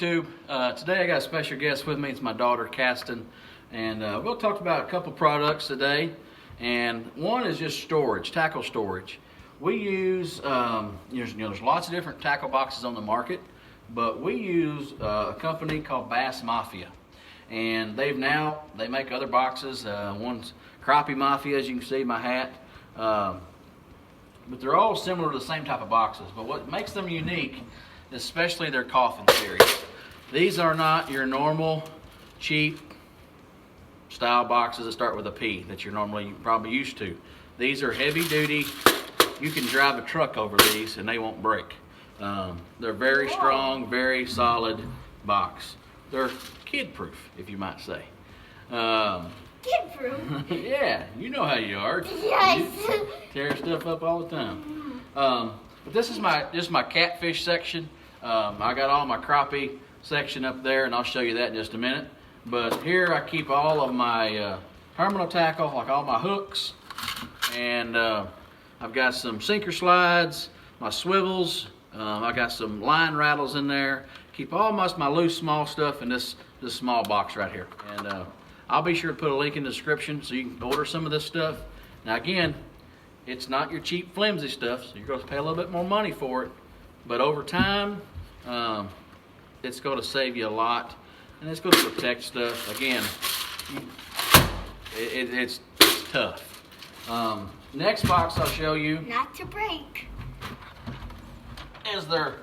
YouTube. Today I got a special guest with me. It's my daughter, Caston. And we'll talk about a couple products today. And one is just storage, tackle storage. We use, there's lots of different tackle boxes on the market, but we use a company called Bass Mafia. And they make other boxes. One's Crappie Mafia, as you can see, my hat. But they're all similar to the same type of boxes. But what makes them unique, especially their coffin series. These are not your normal cheap style boxes that start with a P that you're probably used to. These are heavy duty. You can drive a truck over these and they won't break. They're very strong, very solid box. They're kid proof, if you might say. Kid proof? Yeah, you know how you are. Yes. You tear stuff up all the time. But this is my catfish section. I got all my crappie section up there, and I'll show you that in just a minute. But here I keep all of my terminal tackle, like all my hooks, and I've got some sinker slides, my swivels. I got some line rattles in there. Keep all my loose small stuff in this small box right here. And I'll be sure to put a link in the description so you can order some of this stuff. Now again, it's not your cheap flimsy stuff, so you're going to pay a little bit more money for it. But over time, it's going to save you a lot, and it's going to protect stuff. Again, it's tough. Next box I'll show you. Not to break. Is their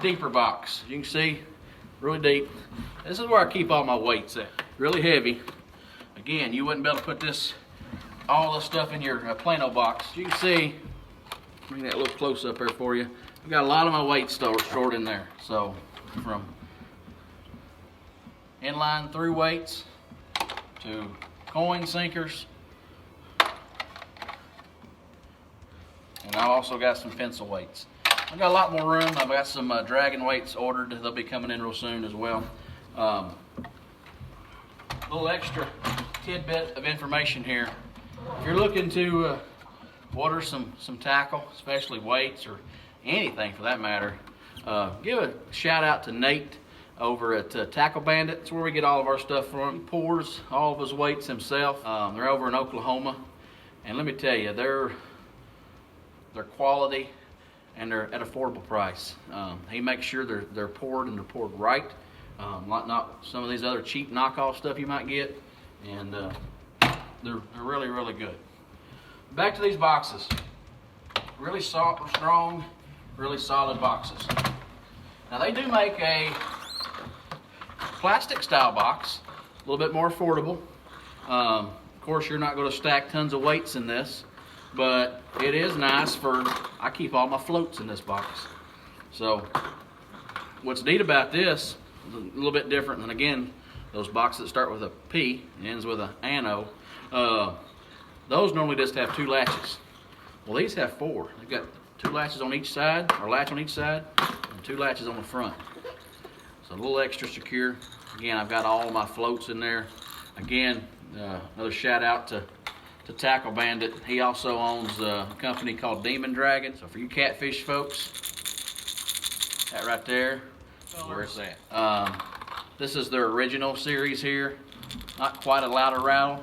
deeper box. You can see, really deep. This is where I keep all my weights at. Really heavy. Again, you wouldn't be able to put all this stuff in your Plano box. You can see, bring that a little close up there for you. I've got a lot of my weights stored in there. So, from inline through weights to coin sinkers. And I've also got some pencil weights. I've got a lot more room. I've got some dragon weights ordered. They'll be coming in real soon as well. A little extra tidbit of information here. If you're looking to order some tackle, especially weights or anything for that matter, give a shout out to Nate over at Tackle Bandit. It's where we get all of our stuff from. He pours all of his weights himself. They're over in Oklahoma, and let me tell you, they're quality and they're at affordable price. He makes sure they're poured and they're poured right, like not some of these other cheap knockoff stuff you might get, and they're really, really good. Back to these boxes. Really strong, really solid boxes. Now they do make a plastic style box, a little bit more affordable. Of course, you're not going to stack tons of weights in this, but it is nice I keep all my floats in this box. So what's neat about this, a little bit different than, again, those boxes that start with a P and ends with an ANO. Those normally just have 2 latches. Well, these have 4. They've got 2 latches on each side, or latch on each side, and 2 latches on the front. So a little extra secure. Again, I've got all my floats in there. Again, another shout out to Tackle Bandit. He also owns a company called Demon Dragon. So for you catfish folks, that right there, where it's at. This is their original series here. Not quite a louder rattle.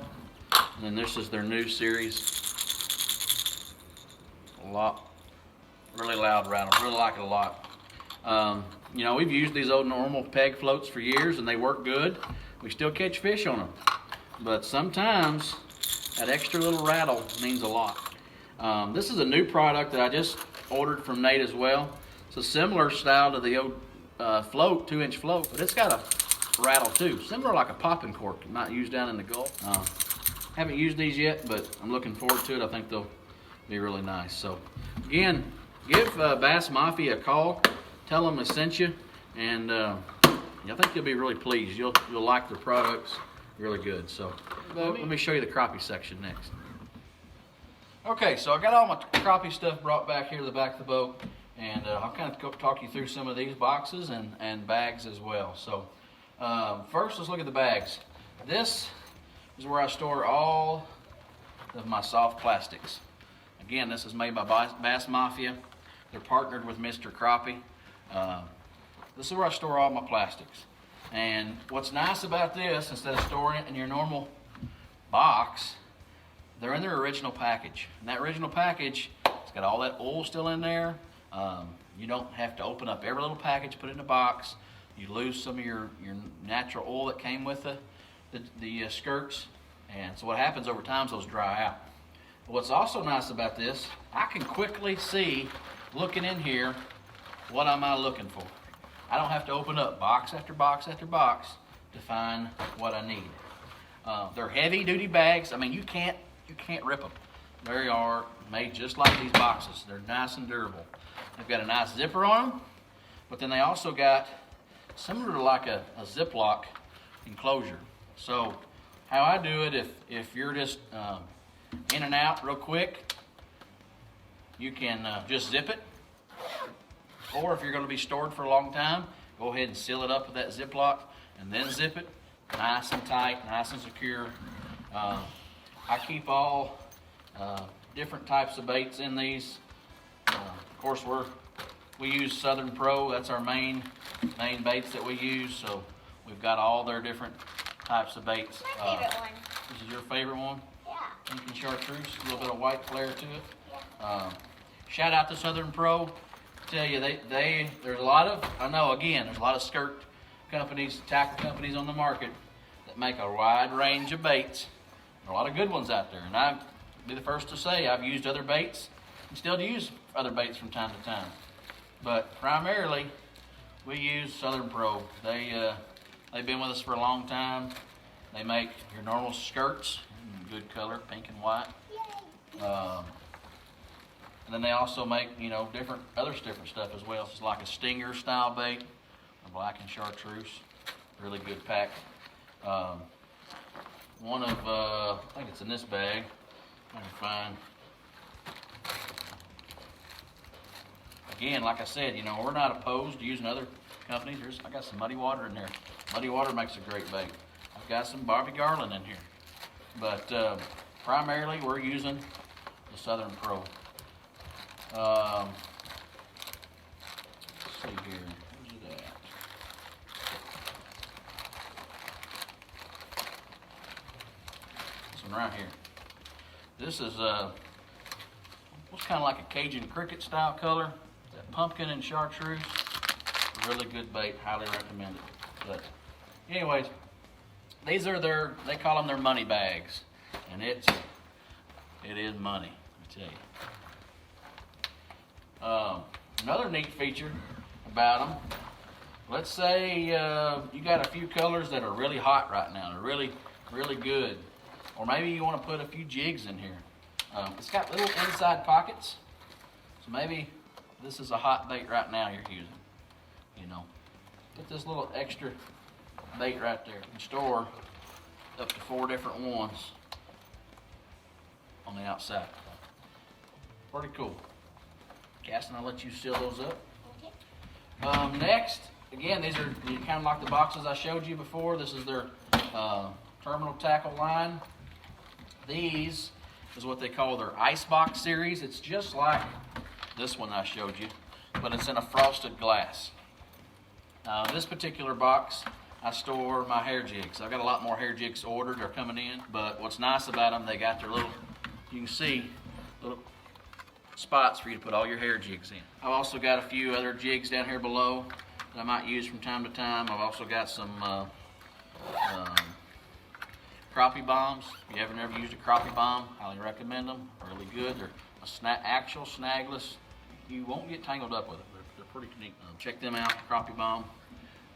And then this is their new series. Really loud rattle. Really like it a lot. We've used these old normal peg floats for years and they work good. We still catch fish on them. But sometimes that extra little rattle means a lot. This is a new product that I just ordered from Nate as well. It's a similar style to the old float, 2-inch float, but it's got a rattle too. Similar like a popping cork you might use down in the Gulf. Haven't used these yet, but I'm looking forward to it. I think they'll be really nice. So again, give Bass Mafia a call. Tell them I sent you, and I think you'll be really pleased. You'll like their products. Really good. So let me show you the crappie section next. Okay, so I got all my crappie stuff brought back here to the back of the boat, and I'll kind of talk you through some of these boxes and bags as well. So first, let's look at the bags. This is where I store all of my soft plastics. Again, this is made by Bass Mafia. They're partnered with Mr. Crappie. This is where I store all my plastics. And what's nice about this, instead of storing it in your normal box, they're in their original package. And that original package, it's got all that oil still in there. You don't have to open up every little package, put it in a box. You lose some of your natural oil that came with the skirts. And so what happens over time is those dry out. But what's also nice about this, I can quickly see, looking in here, what am I looking for. I don't have to open up box after box after box to find what I need. They're heavy duty bags. I mean, you can't rip them. They are made just like these boxes. They're nice and durable. They've got a nice zipper on them, but then they also got similar to like a Ziploc enclosure. So how I do it, if you're just in and out real quick, you can just zip it. Or if you're going to be stored for a long time, go ahead and seal it up with that Ziploc and then zip it. Nice and tight, nice and secure. I keep all different types of baits in these. Of course, we use Southern Pro. That's our main baits that we use. So we've got all their different types of baits. My favorite one. This is your favorite one? Yeah. Pink and chartreuse, a little bit of white flair to it. Yeah. Shout out to Southern Pro. I tell you, there's a lot of, I know again, there's a lot of skirt companies, tackle companies on the market that make a wide range of baits. There are a lot of good ones out there, and I'll be the first to say I've used other baits and still use other baits from time to time. But primarily, we use Southern Pro. They've been with us for a long time. They make your normal skirts, good color, pink and white. And then they also make, different stuff as well. It's like a stinger style bait, a black and chartreuse, really good pack. One of, I think it's in this bag. I can find. Again, like I said, we're not opposed to using other companies. I got some Muddy Water in there. Muddy Water makes a great bait. I've got some Bobby Garland in here. But primarily, we're using the Southern Pro. Let's see here. Where's it at? This one right here. This is what's kind of like a Cajun cricket style color. That pumpkin and chartreuse. Really good bait. Highly recommend it. But anyways, these are they call them their money bags, and it is money. I tell you. Another neat feature about them, let's say you got a few colors that are really hot right now. They're really, really good. Or maybe you want to put a few jigs in here. It's got little inside pockets. So maybe this is a hot bait right now you're using. Put this little extra bait right there. You can store up to 4 different ones on the outside. Pretty cool. Cassie, I'll let you seal those up. Okay. Next, again, these are kind of like the boxes I showed you before. This is their terminal tackle line. These is what they call their Icebox series. It's just like this one I showed you, but it's in a frosted glass. This particular box, I store my hair jigs. I've got a lot more hair jigs ordered. They're coming in. But what's nice about them, they got their little, you can see, little spots for you to put all your hair jigs in. I've also got a few other jigs down here below that I might use from time to time. I've also got some crappie bombs. If you ever never used a crappie bomb, highly recommend them. Really good. They're actual snagless. You won't get tangled up with it. They're pretty neat. Check them out, crappie bomb.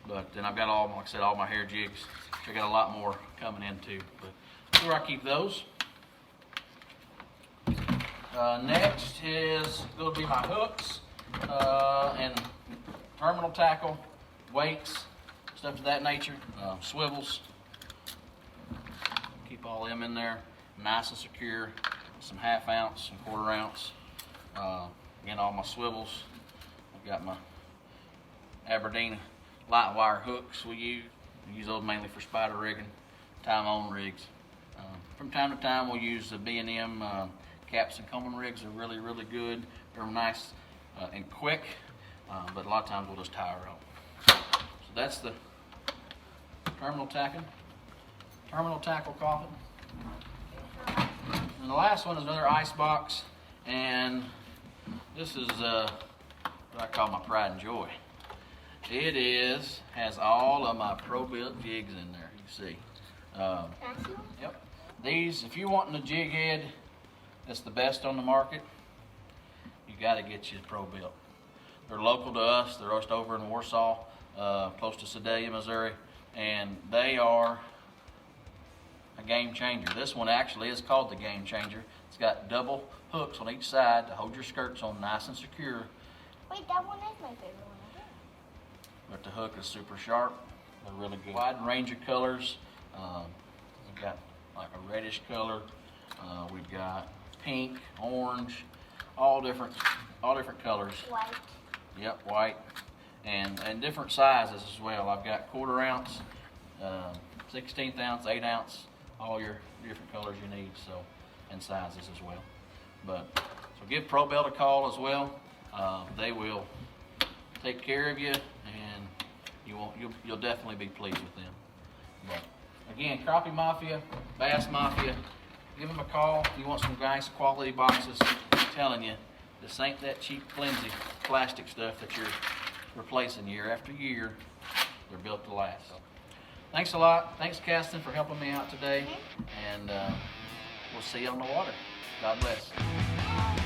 But then I've got like I said, all my hair jigs. I got a lot more coming in too. But that's where I keep those. Next is going to be my hooks and terminal tackle, weights, stuff of that nature, swivels. Keep all them in there, nice and secure. Some 1/2 ounce, some 1/4 ounce. Again, all my swivels. I've got my Aberdeen light wire hooks we use those mainly for spider rigging, time on rigs. From time to time we'll use the B&M caps and combing rigs. Are really, really good. They're nice and quick, but a lot of times we'll just tie her up. So that's the terminal tackle coffin. And the last one is another ice box, and this is what I call my pride and joy. It has all of my pro-built jigs in there, you see. Yep. These, if you're wanting a jig head that's the best on the market, you got to get you pro-built. They're local to us. They're just over in Warsaw, close to Sedalia, Missouri, and they are a game changer. This one actually is called the Game Changer. It's got double hooks on each side to hold your skirts on nice and secure. Wait, that one is my favorite one. But the hook is super sharp. They're really good. Wide range of colors. We've got like a reddish color. We've got pink, orange, all different colors. White. Yep, white, and different sizes as well. I've got 1/4 ounce, 1/16 ounce, 8 ounce, all your different colors you need, so, and sizes as well. But so give ProBuilt a call as well. They will take care of you, and you'll definitely be pleased with them. But again, Crappie Mafia, Bass Mafia, give them a call if you want some nice quality boxes. I'm telling you, this ain't that cheap, flimsy plastic stuff that you're replacing year after year. They're built to last. So, thanks a lot. Thanks, Caston, for helping me out today. And we'll see you on the water. God bless.